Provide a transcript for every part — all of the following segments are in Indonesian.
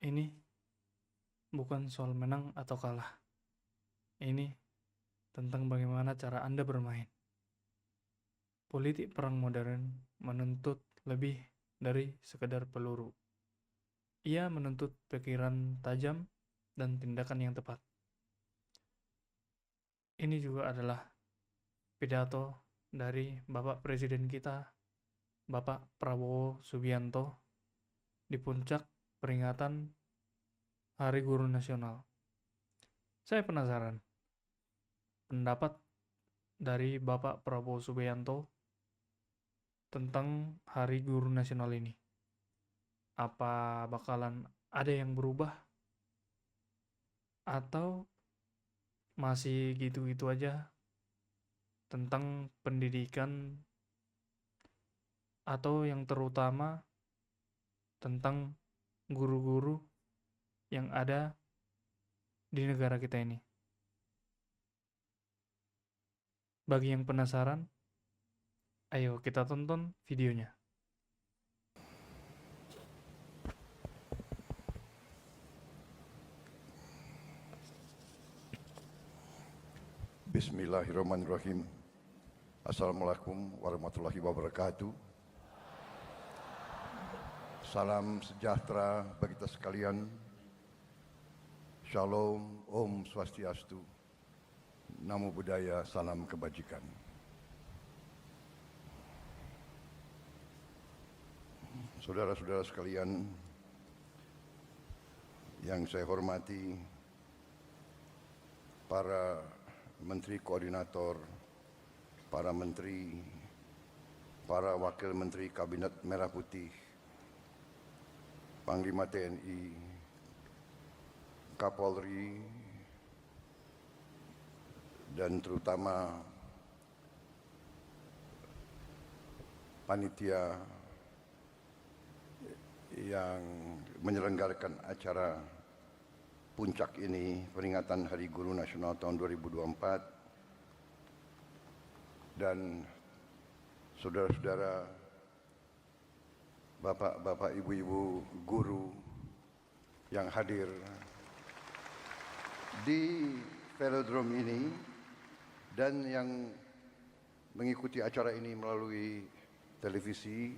Ini bukan soal menang atau kalah. Ini tentang bagaimana cara Anda bermain. Politik perang modern menuntut lebih dari sekedar peluru. Ia menuntut pikiran tajam dan tindakan yang tepat. Ini juga adalah pidato dari Bapak Presiden kita, Bapak Prabowo Subianto, di puncak peringatan Hari Guru Nasional. Saya penasaran, pendapat dari Bapak Prabowo Subianto tentang Hari Guru Nasional ini. Apa bakalan ada yang berubah? Atau masih gitu-gitu aja tentang pendidikan, atau yang terutama tentang guru-guru yang ada di negara kita ini? Bagi yang penasaran, ayo kita tonton videonya. Bismillahirrahmanirrahim. Assalamualaikum warahmatullahi wabarakatuh. Salam sejahtera bagi kita sekalian. Shalom, Om Swastiastu. Namo Buddhaya, salam kebajikan. Saudara-saudara sekalian yang saya hormati, para menteri koordinator, para menteri, para wakil menteri Kabinet Merah Putih, Panglima TNI, Kapolri, dan terutama panitia yang menyelenggarakan acara puncak ini, peringatan Hari Guru Nasional tahun 2024, dan saudara-saudara, bapak-bapak, ibu-ibu guru yang hadir di velodrome ini dan yang mengikuti acara ini melalui televisi,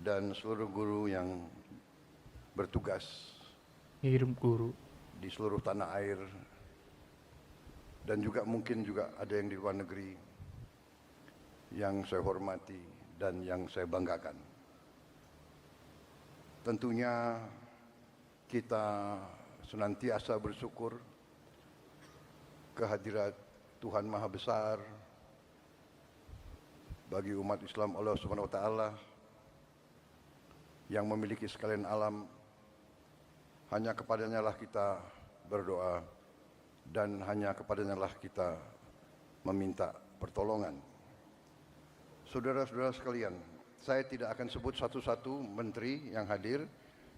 dan seluruh guru yang bertugas Hidup guru. di seluruh tanah air, dan juga mungkin juga ada yang di luar negeri yang saya hormati dan yang saya banggakan. Tentunya kita senantiasa bersyukur kehadirat Tuhan Maha Besar bagi umat Islam, Allah Subhanahu wa taala yang memiliki sekalian alam. Hanya kepadanya lah kita berdoa dan hanya kepadanya lah kita meminta pertolongan. Saudara-saudara sekalian, saya tidak akan sebut satu-satu menteri yang hadir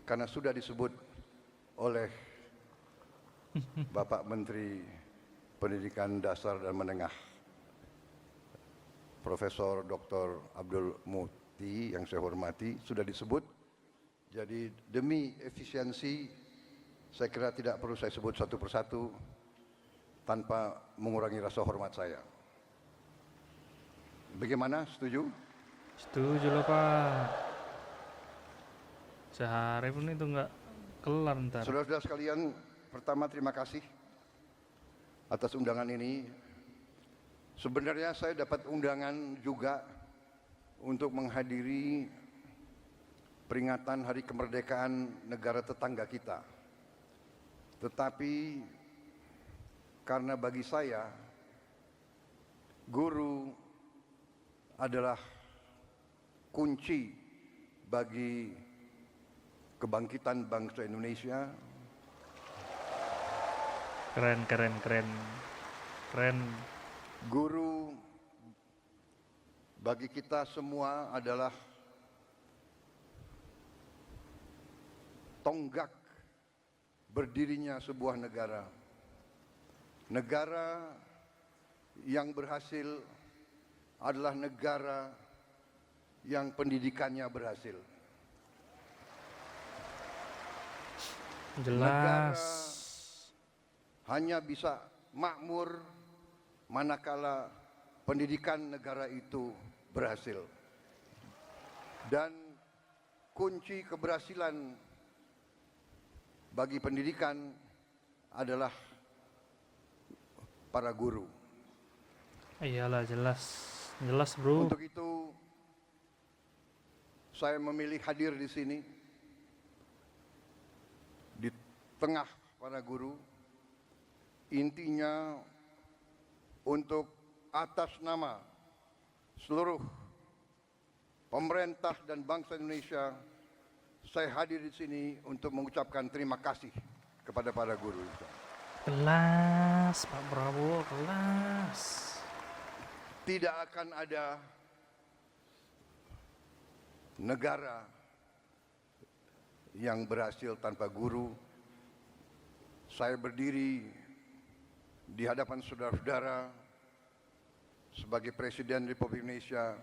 karena sudah disebut oleh Bapak Menteri Pendidikan Dasar dan Menengah, Profesor Dr. Abdul Muti yang saya hormati, sudah disebut. Jadi demi efisiensi, saya kira tidak perlu saya sebut satu persatu tanpa mengurangi rasa hormat saya. Bagaimana? Setuju? Setuju loh Pak. Sehari pun itu nggak kelar ntar. Saudara-saudara sekalian, pertama terima kasih atas undangan ini. Sebenarnya saya dapat undangan juga untuk menghadiri peringatan Hari Kemerdekaan negara tetangga kita. Tetapi karena bagi saya guru adalah kunci bagi kebangkitan bangsa Indonesia. Keren. Guru bagi kita semua adalah tonggak berdirinya sebuah negara. Negara yang berhasil adalah negara yang pendidikannya berhasil. Jelas. Hanya bisa makmur manakala pendidikan negara itu berhasil. Dan kunci keberhasilan bagi pendidikan adalah para guru. Iyalah, jelas. Jelas, bro. Untuk itu saya memilih hadir di sini di tengah para guru, intinya untuk atas nama seluruh pemerintah dan bangsa Indonesia, saya hadir di sini untuk mengucapkan terima kasih kepada para guru. Kelas, Pak Prabowo, kelas. Tidak akan ada negara yang berhasil tanpa guru. Saya berdiri di hadapan saudara-saudara sebagai Presiden Republik Indonesia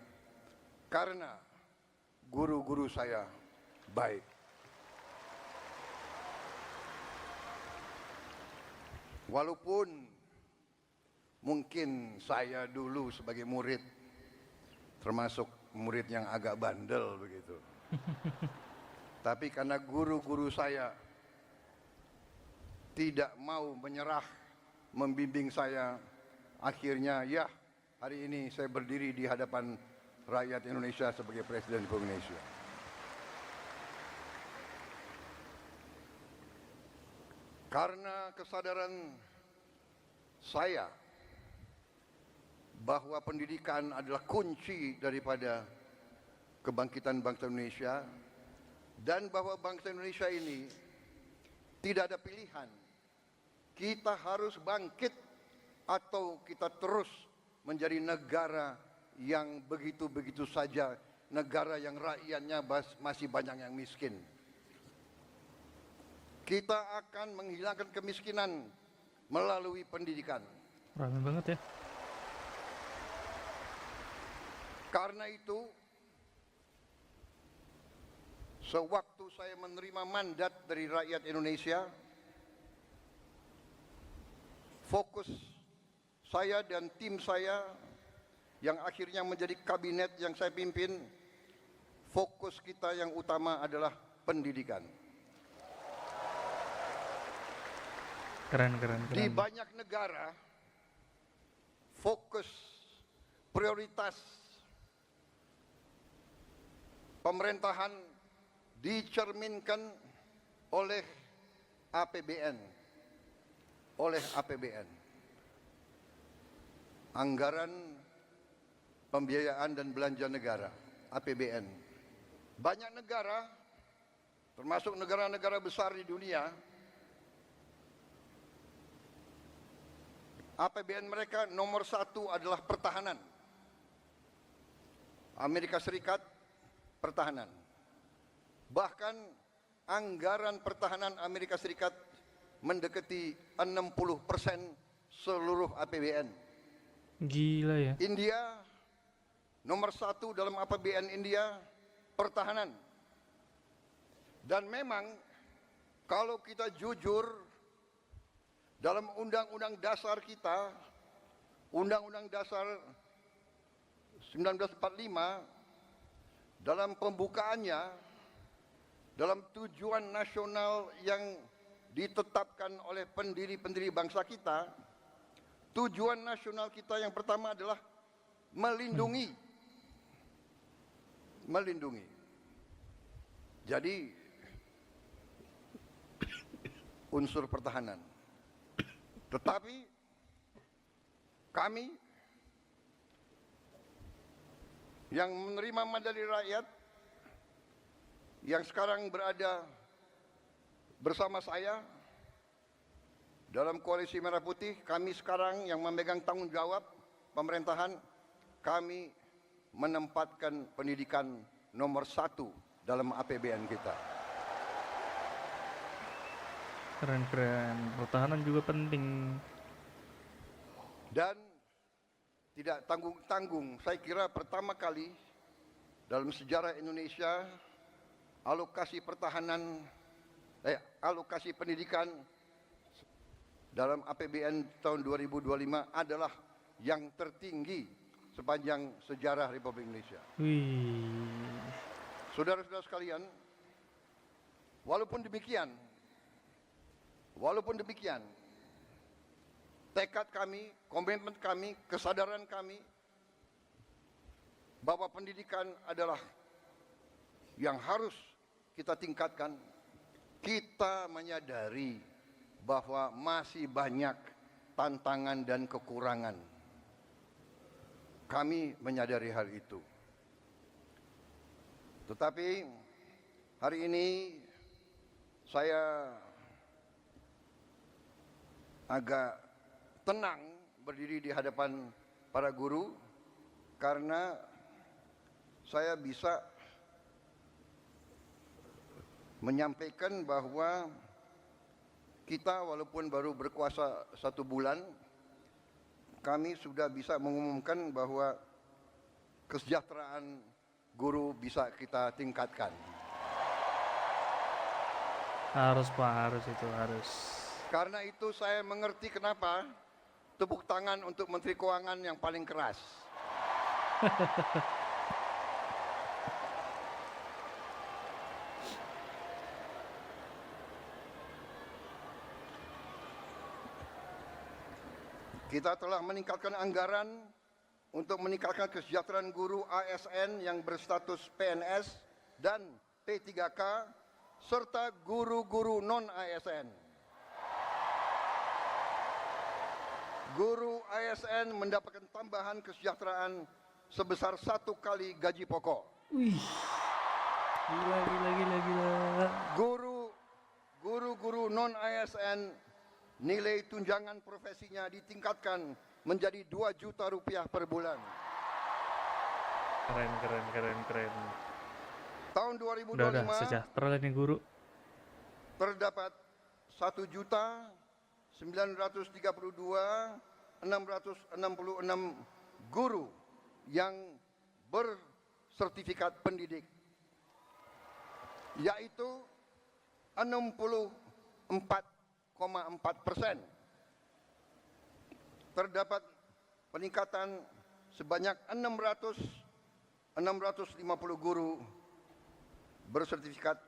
karena guru-guru saya baik. Walaupun mungkin saya dulu sebagai murid termasuk murid yang agak bandel begitu. Tapi karena guru-guru saya tidak mau menyerah membimbing saya, akhirnya ya hari ini saya berdiri di hadapan rakyat Indonesia sebagai Presiden Republik Indonesia. Karena kesadaran saya bahwa pendidikan adalah kunci daripada kebangkitan bangsa Indonesia dan bahwa bangsa Indonesia ini tidak ada pilihan. Kita harus bangkit atau kita terus menjadi negara yang begitu-begitu saja, negara yang rakyatnya masih banyak yang miskin. Kita akan menghilangkan kemiskinan melalui pendidikan. Ramai banget ya. Karena itu, sewaktu saya menerima mandat dari rakyat Indonesia, fokus saya dan tim saya yang akhirnya menjadi kabinet yang saya pimpin, fokus kita yang utama adalah pendidikan. Keren. Di banyak negara, fokus prioritas pemerintahan dicerminkan oleh APBN. Anggaran Pembiayaan dan Belanja Negara, APBN. Banyak negara, termasuk negara-negara besar di dunia, APBN mereka nomor 1 adalah pertahanan. Amerika Serikat, pertahanan. Bahkan anggaran pertahanan Amerika Serikat mendekati 60% seluruh APBN. Gila ya. India, nomor 1 dalam APBN India, pertahanan. Dan memang kalau kita jujur, dalam undang-undang dasar kita, Undang-Undang Dasar 1945, dalam pembukaannya, dalam tujuan nasional yang ditetapkan oleh pendiri-pendiri bangsa kita, tujuan nasional kita yang pertama adalah melindungi. Jadi, unsur pertahanan. Tetapi kami yang menerima mandat dari rakyat, yang sekarang berada bersama saya dalam Koalisi Merah Putih, kami sekarang yang memegang tanggung jawab pemerintahan, kami menempatkan pendidikan nomor 1 dalam APBN kita. Keren. Pertahanan juga penting. Dan tidak tanggung-tanggung, saya kira pertama kali dalam sejarah Indonesia alokasi pertahanan alokasi pendidikan dalam APBN tahun 2025 adalah yang tertinggi sepanjang sejarah Republik Indonesia. Wih. Saudara-saudara sekalian, walaupun demikian, tekad kami, komitmen kami, kesadaran kami bahwa pendidikan adalah yang harus kita tingkatkan. Kita menyadari bahwa masih banyak tantangan dan kekurangan. Kami menyadari hal itu. Tetapi hari ini saya agak tenang berdiri di hadapan para guru karena saya bisa menyampaikan bahwa kita walaupun baru berkuasa 1 bulan, kami sudah bisa mengumumkan bahwa kesejahteraan guru bisa kita tingkatkan. Harus Pak, harus itu, harus. Karena itu saya mengerti kenapa tepuk tangan untuk Menteri Keuangan yang paling keras. Kita telah meningkatkan anggaran untuk meningkatkan kesejahteraan guru ASN yang berstatus PNS dan P3K serta guru-guru non-ASN. Guru ASN mendapatkan tambahan kesejahteraan sebesar 1 kali gaji pokok. Wih. Gila. Guru-guru non-ASN nilai tunjangan profesinya ditingkatkan menjadi 2 juta rupiah per bulan. Keren. Tahun 2025 Udah sejahtera nih guru. terdapat 1.932.666 guru yang bersertifikat pendidik, yaitu 64,4%. Terdapat peningkatan sebanyak 650 guru bersertifikat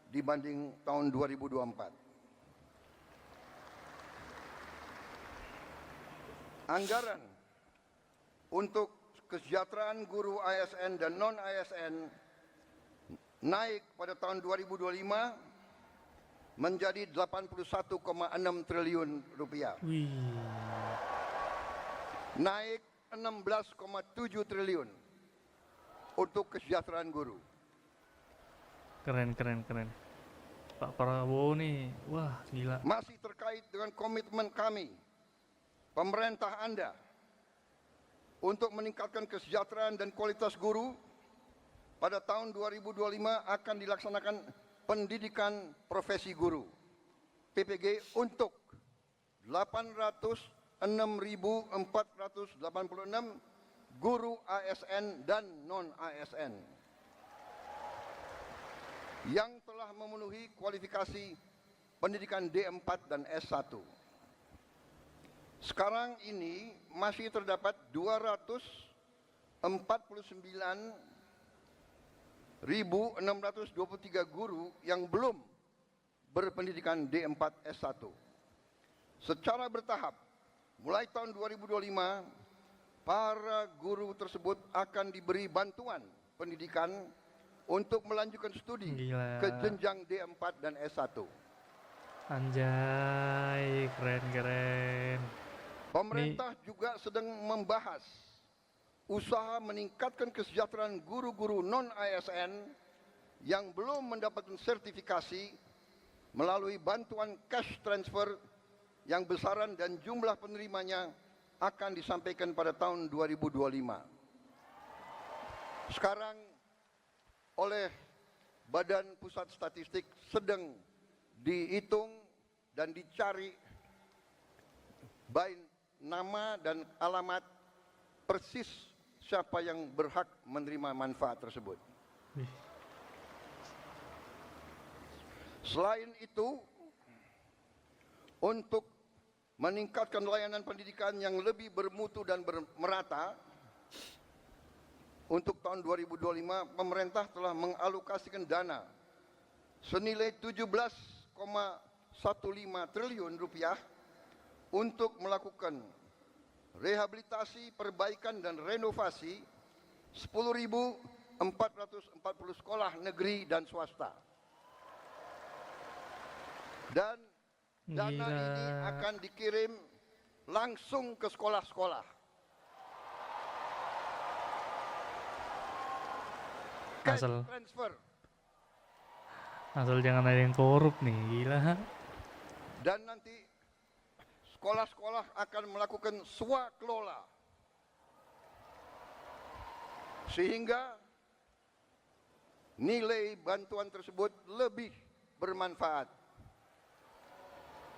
dibanding tahun 2024. Anggaran untuk kesejahteraan guru ASN dan non-ASN naik pada tahun 2025 menjadi 81,6 triliun rupiah. Wih. Naik 16,7 triliun untuk kesejahteraan guru. Keren. Pak Prabowo nih, wah gila. Masih terkait dengan komitmen kami, pemerintah Anda, untuk meningkatkan kesejahteraan dan kualitas guru, pada tahun 2025 akan dilaksanakan pendidikan profesi guru PPG untuk 806.486 guru ASN dan non-ASN yang telah memenuhi kualifikasi pendidikan D4 dan S1. Sekarang ini masih terdapat 249.623 guru yang belum berpendidikan D4 S1. Secara bertahap, mulai tahun 2025, para guru tersebut akan diberi bantuan pendidikan untuk melanjutkan studi ke jenjang D4 dan S1. Anjay, keren. Pemerintah juga sedang membahas usaha meningkatkan kesejahteraan guru-guru non-ASN yang belum mendapatkan sertifikasi melalui bantuan cash transfer yang besaran dan jumlah penerimanya akan disampaikan pada tahun 2025. Sekarang oleh Badan Pusat Statistik sedang dihitung dan dicari baik nama dan alamat persis siapa yang berhak menerima manfaat tersebut. Selain itu, untuk meningkatkan layanan pendidikan yang lebih bermutu dan merata, untuk tahun 2025 pemerintah telah mengalokasikan dana senilai 17,15 triliun rupiah untuk melakukan rehabilitasi, perbaikan dan renovasi 10.440 sekolah negeri dan swasta. Dan dana Gila. ini akan dikirim langsung ke sekolah-sekolah. Cash Asal transfer. jangan ada yang korup nih, gila. Dan nanti sekolah-sekolah akan melakukan swakelola. Sehingga nilai bantuan tersebut lebih bermanfaat.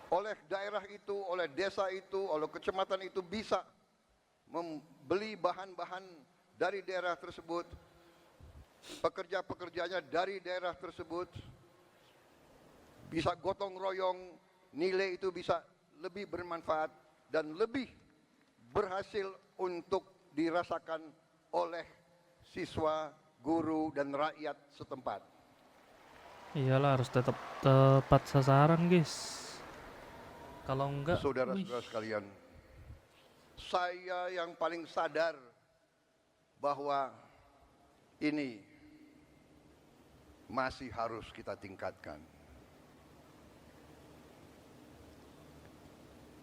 Oleh daerah itu, oleh desa itu, oleh kecamatan itu bisa membeli bahan-bahan dari daerah tersebut, pekerja-pekerjanya dari daerah tersebut, bisa gotong royong, nilai itu bisa lebih bermanfaat dan lebih berhasil untuk dirasakan oleh siswa, guru, dan rakyat setempat. Iyalah, harus tetap tepat sasaran, guys. Kalau enggak, Saudara-saudara sekalian, saya yang paling sadar bahwa ini masih harus kita tingkatkan.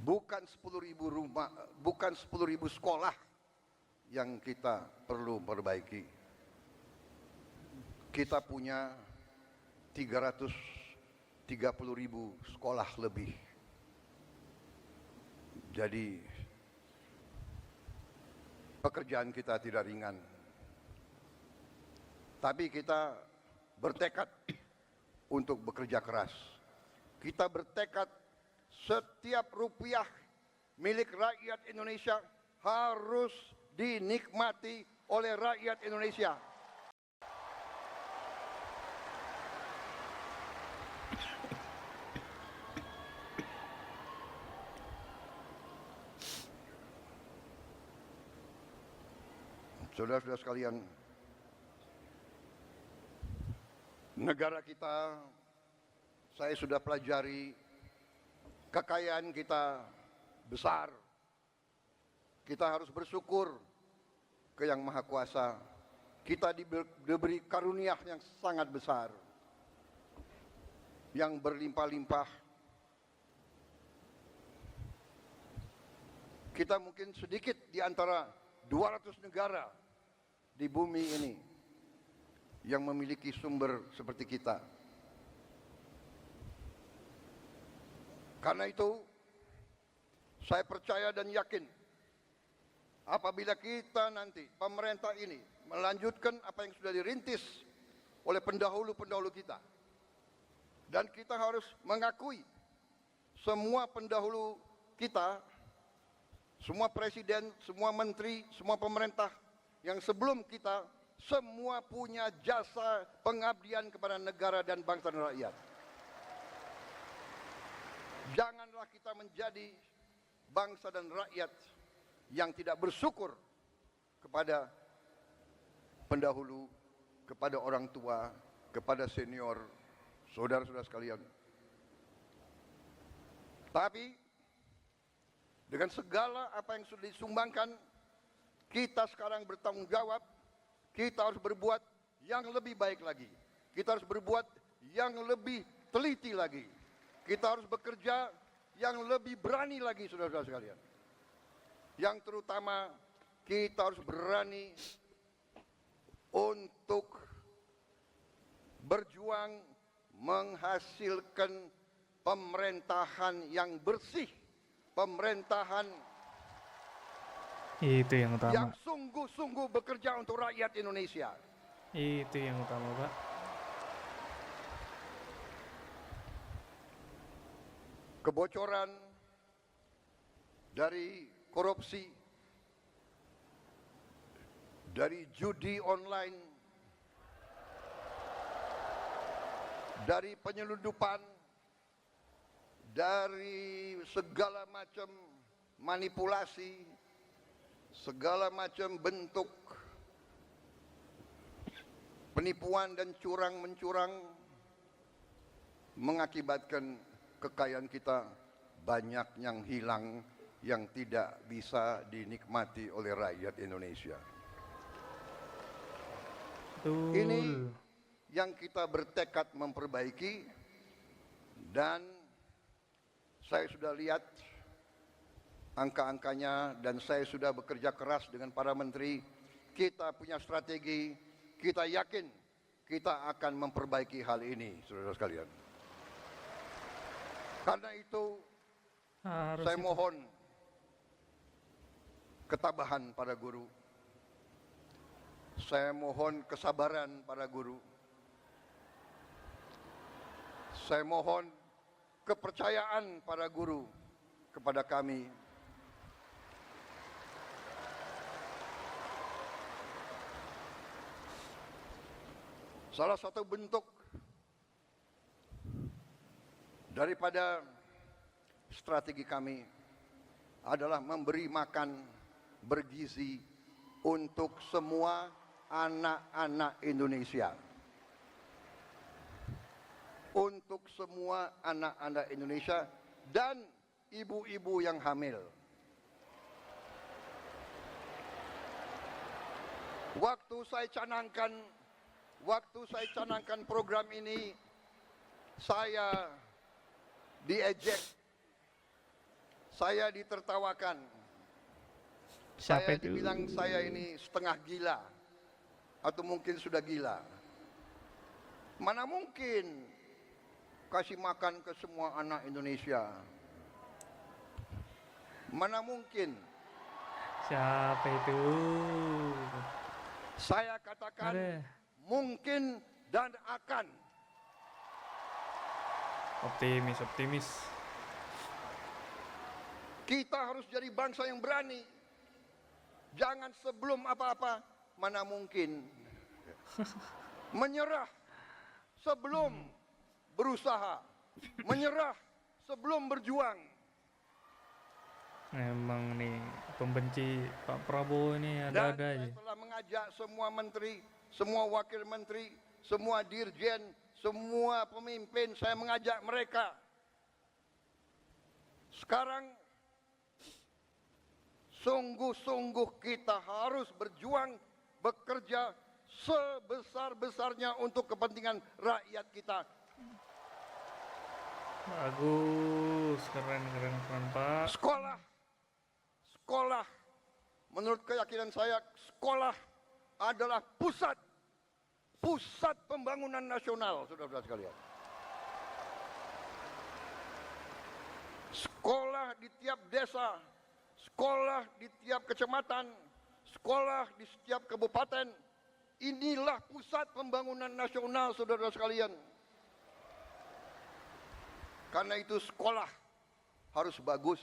Bukan 10.000 rumah, bukan 10.000 sekolah yang kita perlu perbaiki. Kita punya 330.000 sekolah lebih. Jadi pekerjaan kita tidak ringan. Tapi kita bertekad untuk bekerja keras. Kita bertekad setiap rupiah milik rakyat Indonesia harus dinikmati oleh rakyat Indonesia. Saudara-saudara sekalian, negara kita, saya sudah pelajari, kekayaan kita besar. Kita harus bersyukur ke Yang Maha Kuasa. Kita diberi karunia yang sangat besar, yang berlimpah-limpah. Kita mungkin sedikit di antara 200 negara di bumi ini yang memiliki sumber seperti kita. Karena itu, saya percaya dan yakin apabila kita nanti, pemerintah ini melanjutkan apa yang sudah dirintis oleh pendahulu-pendahulu kita, dan kita harus mengakui semua pendahulu kita, semua presiden, semua menteri, semua pemerintah yang sebelum kita, semua punya jasa pengabdian kepada negara dan bangsa dan rakyat. Janganlah kita menjadi bangsa dan rakyat yang tidak bersyukur kepada pendahulu, kepada orang tua, kepada senior, saudara-saudara sekalian. Tapi dengan segala apa yang sudah disumbangkan, kita sekarang bertanggung jawab. Kita harus berbuat yang lebih baik lagi. Kita harus berbuat yang lebih teliti lagi. Kita harus bekerja yang lebih berani lagi, saudara-saudara sekalian. Yang terutama, kita harus berani untuk berjuang menghasilkan pemerintahan yang bersih, pemerintahan itu yang utama. yang sungguh-sungguh bekerja untuk rakyat Indonesia. Itu yang utama, Pak. Kebocoran dari korupsi, dari judi online, dari penyelundupan, dari segala macam manipulasi, segala macam bentuk penipuan dan curang-mencurang, mengakibatkan kekayaan kita banyak yang hilang, yang tidak bisa dinikmati oleh rakyat Indonesia. Betul. Ini yang kita bertekad memperbaiki, dan saya sudah lihat angka-angkanya dan saya sudah bekerja keras dengan para menteri. Kita punya strategi, kita yakin kita akan memperbaiki hal ini, saudara sekalian. Karena itu Harus saya itu. mohon ketabahan para guru. Saya mohon kesabaran para guru. Saya mohon kepercayaan para guru kepada kami. Salah satu bentuk daripada strategi kami adalah memberi makan bergizi untuk semua anak-anak Indonesia. Untuk semua anak-anak Indonesia dan ibu-ibu yang hamil. Waktu saya canangkan program ini, saya diejek, saya ditertawakan, Siapa saya itu? dibilang saya ini setengah gila atau mungkin sudah gila. Mana mungkin kasih makan ke semua anak Indonesia? Mana mungkin? Siapa itu? Saya katakan Ada. mungkin dan akan. Optimis, optimis. Kita harus jadi bangsa yang berani. Jangan sebelum apa-apa, mana mungkin. Menyerah sebelum berusaha. Menyerah sebelum berjuang. Emang nih pembenci Pak Prabowo ini Dan ada-ada saya aja. telah mengajak semua menteri, semua wakil menteri, semua dirjen, semua pemimpin, saya mengajak mereka. Sekarang sungguh-sungguh kita harus berjuang, bekerja sebesar-besarnya untuk kepentingan rakyat kita. Bagus, keren Pak. Sekolah, menurut keyakinan saya, sekolah adalah pusat pembangunan nasional, saudara-saudara sekalian. Sekolah di tiap desa, sekolah di tiap kecamatan, sekolah di setiap kabupaten, inilah pusat pembangunan nasional, saudara-saudara sekalian. Karena itu sekolah harus bagus.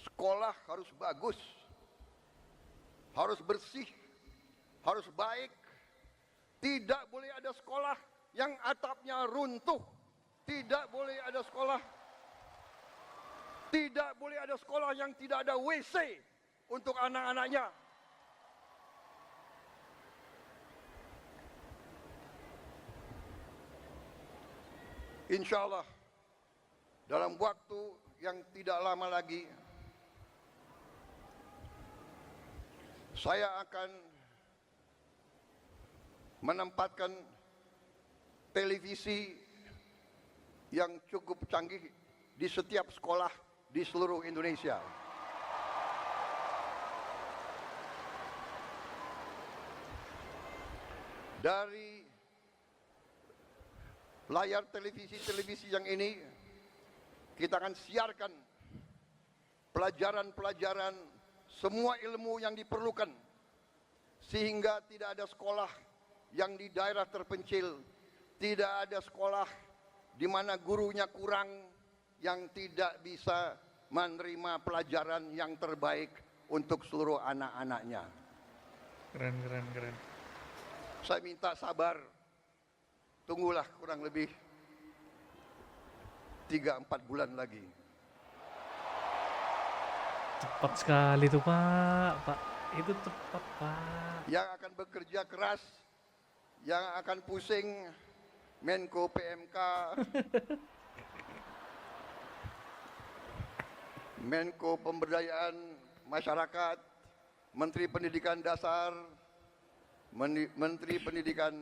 Sekolah harus bagus, harus bersih, harus baik. Tidak boleh ada sekolah yang atapnya runtuh. Tidak boleh ada sekolah yang tidak ada WC untuk anak-anaknya. Insya Allah dalam waktu yang tidak lama lagi saya akan menempatkan televisi yang cukup canggih di setiap sekolah di seluruh Indonesia. Dari layar televisi yang ini kita akan siarkan pelajaran-pelajaran, semua ilmu yang diperlukan, sehingga tidak ada sekolah yang di daerah terpencil, tidak ada sekolah di mana gurunya kurang, yang tidak bisa menerima pelajaran yang terbaik untuk seluruh anak-anaknya. Keren. Saya minta sabar tunggulah kurang lebih 3-4 bulan lagi. Cepat sekali tuh Pak. Pak, itu cepat Pak. Yang akan bekerja keras, yang akan pusing, Menko PMK, Menko Pemberdayaan Masyarakat, Menteri Pendidikan Dasar, Menteri Pendidikan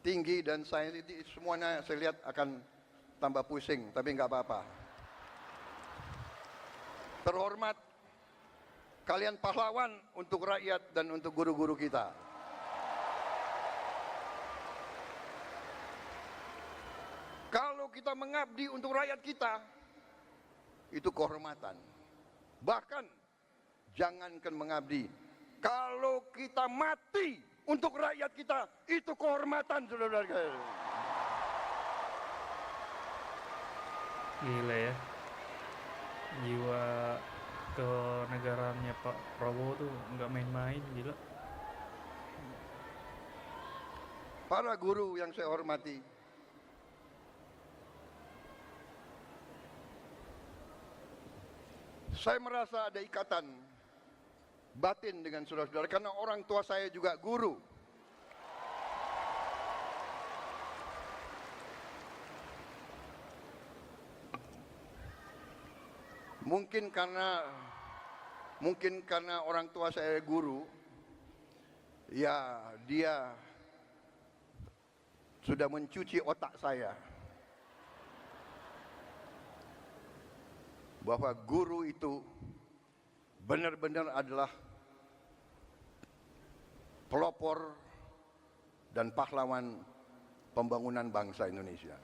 Tinggi dan Sains, itu semuanya saya lihat akan tambah pusing, tapi nggak apa-apa. Terhormat, kalian pahlawan untuk rakyat dan untuk guru-guru kita. Kalau kita mengabdi untuk rakyat kita, itu kehormatan. Bahkan, jangankan mengabdi, kalau kita mati untuk rakyat kita, itu kehormatan, saudara-saudara. Gila ya. Jiwa kenegaraannya Pak Prabowo tuh nggak main-main, gila. Para guru yang saya hormati, saya merasa ada ikatan batin dengan saudara-saudara karena orang tua saya juga guru. Mungkin karena orang tua saya guru, ya dia sudah mencuci otak saya bahwa guru itu benar-benar adalah pelopor dan pahlawan pembangunan bangsa Indonesia.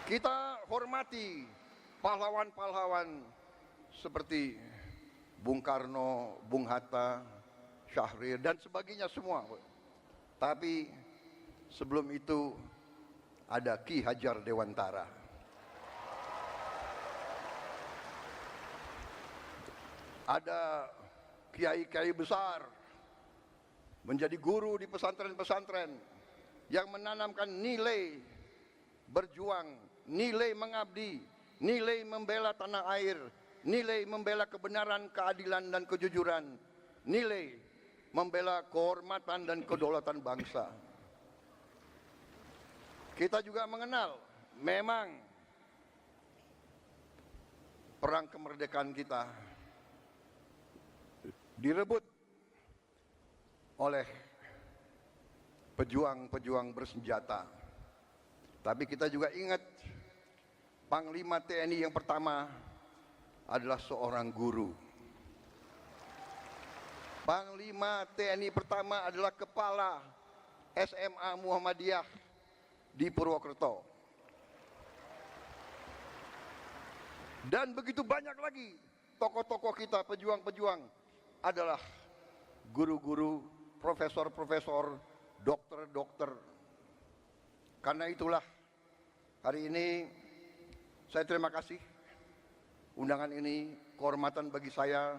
Kita hormati pahlawan-pahlawan seperti Bung Karno, Bung Hatta, Syahrir dan sebagainya semua. Tapi sebelum itu ada Ki Hajar Dewantara. Ada kiai-kiai besar menjadi guru di pesantren-pesantren yang menanamkan nilai berjuang, nilai mengabdi, nilai membela tanah air, nilai membela kebenaran, keadilan dan kejujuran, nilai membela kehormatan dan kedaulatan bangsa. Kita juga mengenal memang perang kemerdekaan kita direbut oleh pejuang-pejuang bersenjata. Tapi kita juga ingat Panglima TNI yang pertama adalah seorang guru. Panglima TNI pertama adalah kepala SMA Muhammadiyah di Purwokerto. Dan begitu banyak lagi tokoh-tokoh kita, pejuang-pejuang adalah guru-guru, profesor-profesor, dokter-dokter. Karena itulah hari ini saya terima kasih undangan ini, kehormatan bagi saya,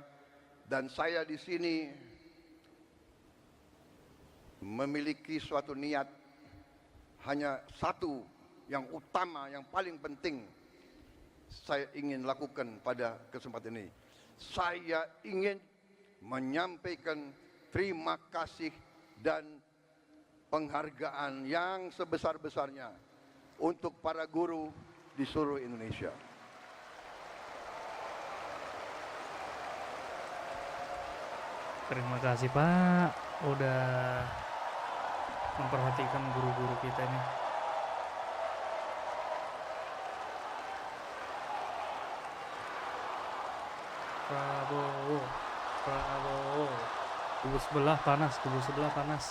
dan saya di sini memiliki suatu niat hanya satu yang utama, yang paling penting saya ingin lakukan pada kesempatan ini. Saya ingin menyampaikan terima kasih dan penghargaan yang sebesar-besarnya untuk para guru di seluruh Indonesia. Terima kasih Pak, udah memperhatikan guru-guru kita nih. Prabowo, Prabowo. Kubu sebelah panas, kubu sebelah panas.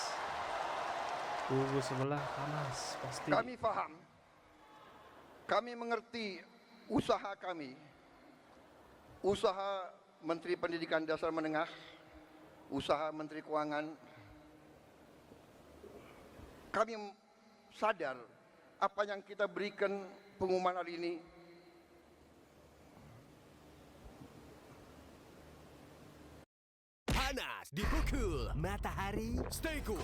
Kubu sebelah panas, pasti. Kami paham, kami mengerti usaha kami, usaha Menteri Pendidikan Dasar Menengah, usaha Menteri Keuangan. Kami sadar apa yang kita berikan pengumuman hari ini Panas Dipukul matahari, stay cool.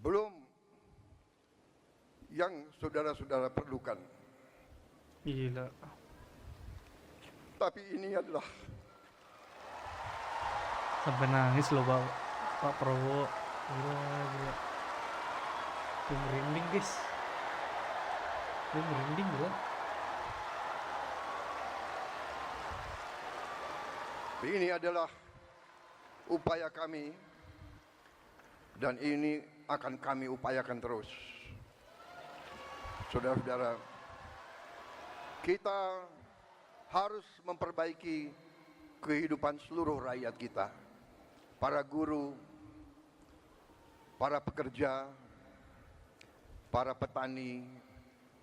Belum yang saudara-saudara perlukan. Gila. Tapi ini adalah Sampai nangis loh Pak Prabowo. Gila. Gue merinding guys. Gue merinding gila. ini adalah upaya kami dan ini akan kami upayakan terus. Saudara-saudara, kita harus memperbaiki kehidupan seluruh rakyat kita. Para guru, para pekerja, para petani,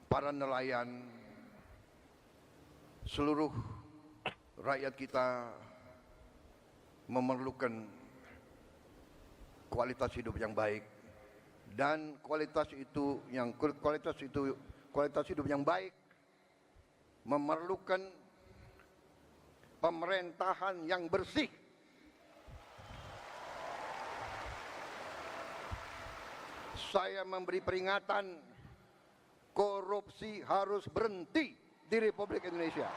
para nelayan, seluruh rakyat kita memerlukan kualitas hidup yang baik, dan kualitas hidup yang baik memerlukan pemerintahan yang bersih. Saya memberi peringatan, korupsi harus berhenti di Republik Indonesia.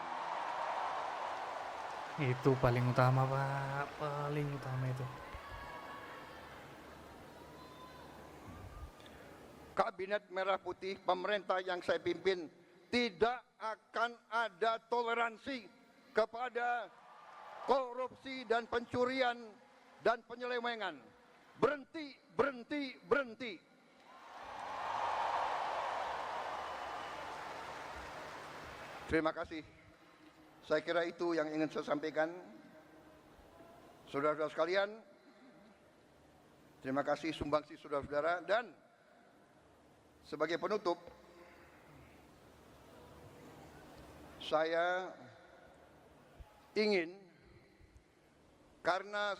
Itu paling utama Pak. Paling utama itu. Kabinet Merah Putih, pemerintah yang saya pimpin, tidak akan ada toleransi kepada korupsi dan pencurian dan penyelewengan. Berhenti, berhenti, berhenti. Terima kasih. Saya kira itu yang ingin saya sampaikan. Saudara-saudara sekalian, terima kasih sumbangsi saudara-saudara, dan sebagai penutup, saya ingin, karena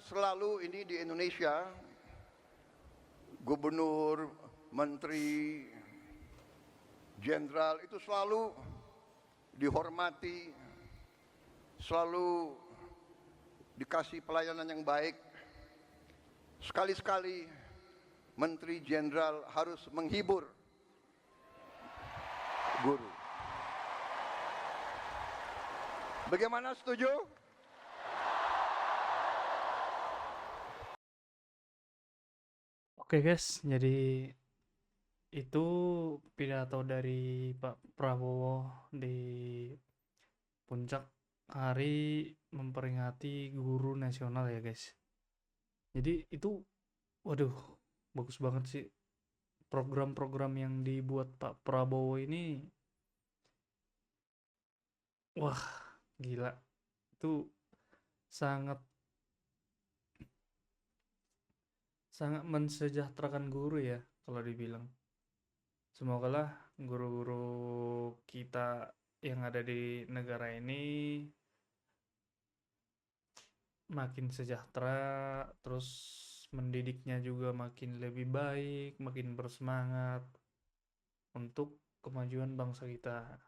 selalu ini di Indonesia, gubernur, menteri, jenderal itu selalu dihormati, selalu dikasih pelayanan yang baik. Sekali-sekali menteri jenderal harus menghibur guru. Bagaimana, setuju? Oke guys, jadi itu pidato dari Pak Prabowo di puncak hari memperingati guru nasional ya guys. Jadi itu, waduh, bagus banget sih program-program yang dibuat Pak Prabowo ini. Wah, gila. Itu sangat mensejahterakan guru ya kalau dibilang. Semogalah guru-guru kita yang ada di negara ini makin sejahtera, terus mendidiknya juga makin lebih baik, makin bersemangat untuk kemajuan bangsa kita.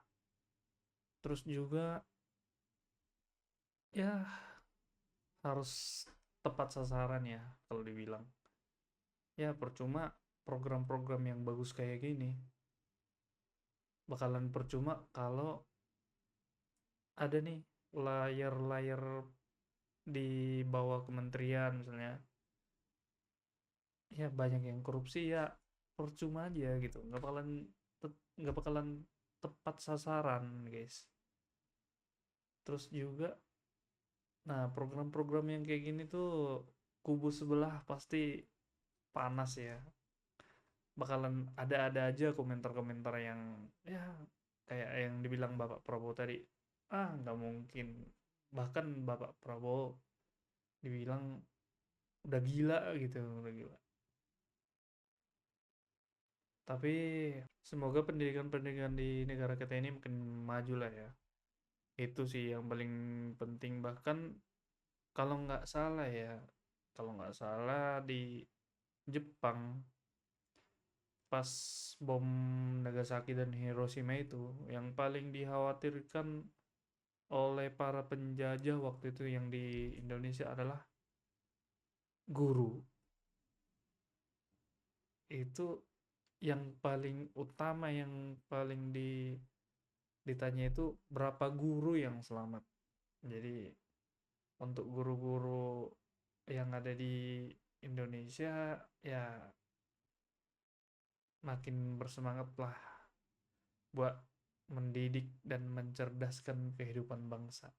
Terus juga ya harus tepat sasaran ya kalau dibilang. Ya percuma program-program yang bagus kayak gini bakalan percuma kalau ada nih layar-layar di bawah kementerian misalnya, ya banyak yang korupsi, ya percuma aja gitu, nggak bakalan tepat sasaran guys. Terus juga, nah program-program yang kayak gini tuh kubu sebelah pasti panas ya, bakalan ada aja komentar-komentar yang ya kayak yang dibilang Bapak Prabowo tadi, nggak mungkin, bahkan Bapak Prabowo dibilang udah gila gitu, udah gila. Tapi semoga pendidikan di negara kita ini makin maju lah ya. Itu sih yang paling penting. Bahkan kalau nggak salah ya, kalau nggak salah di Jepang pas bom Nagasaki dan Hiroshima itu, yang paling dikhawatirkan oleh para penjajah waktu itu yang di Indonesia adalah guru. Itu yang paling utama, yang paling ditanya itu berapa guru yang selamat. Jadi untuk guru-guru yang ada di Indonesia ya makin bersemangat lah buat mendidik dan mencerdaskan kehidupan bangsa.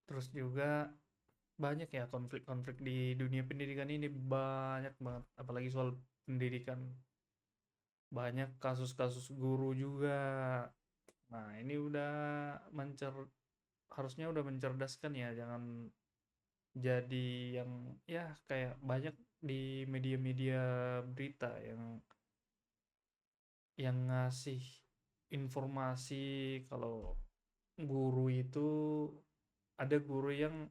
Terus juga banyak ya konflik-konflik di dunia pendidikan ini, banyak banget, apalagi soal pendidikan. Banyak kasus-kasus guru juga. Nah, ini udah harusnya udah mencerdaskan ya, jangan jadi yang ya kayak banyak di media-media berita yang ngasih informasi kalau guru itu ada guru yang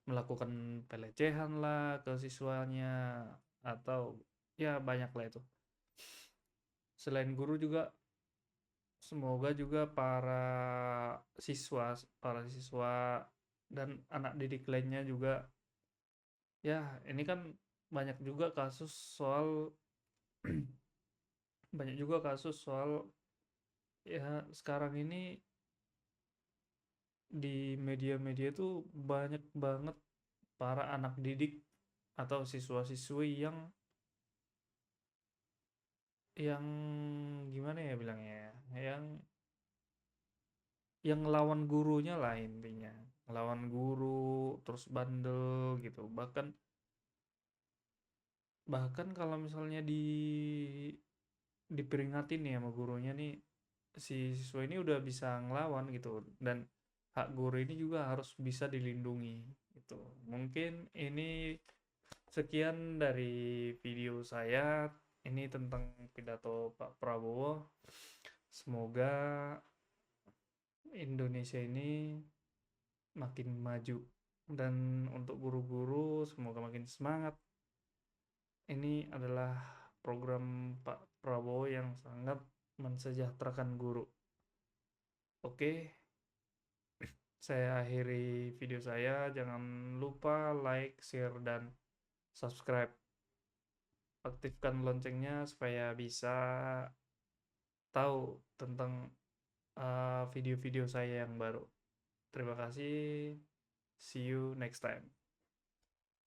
melakukan pelecehan lah ke siswanya, atau ya banyak lah itu. Selain guru juga semoga juga para siswa dan anak didik lainnya juga, ya ini kan banyak juga kasus soal banyak juga kasus soal ya sekarang ini di media-media tuh banyak banget para anak didik atau siswa-siswi yang gimana ya bilangnya ya, yang ngelawan gurunya lah intinya, ngelawan guru terus bandel gitu. Bahkan kalau misalnya diperingatin nih sama gurunya nih, si siswa ini udah bisa ngelawan gitu, dan hak guru ini juga harus bisa dilindungi gitu. Mungkin ini sekian dari video saya ini tentang pidato Pak Prabowo. Semoga Indonesia ini makin maju, dan untuk guru-guru semoga makin semangat. Ini adalah program Pak Prabowo yang sangat mensejahterakan guru. Oke, saya akhiri video saya. Jangan lupa like, share, dan subscribe. Aktifkan loncengnya supaya bisa tahu tentang video-video saya yang baru. Terima kasih. See you next time.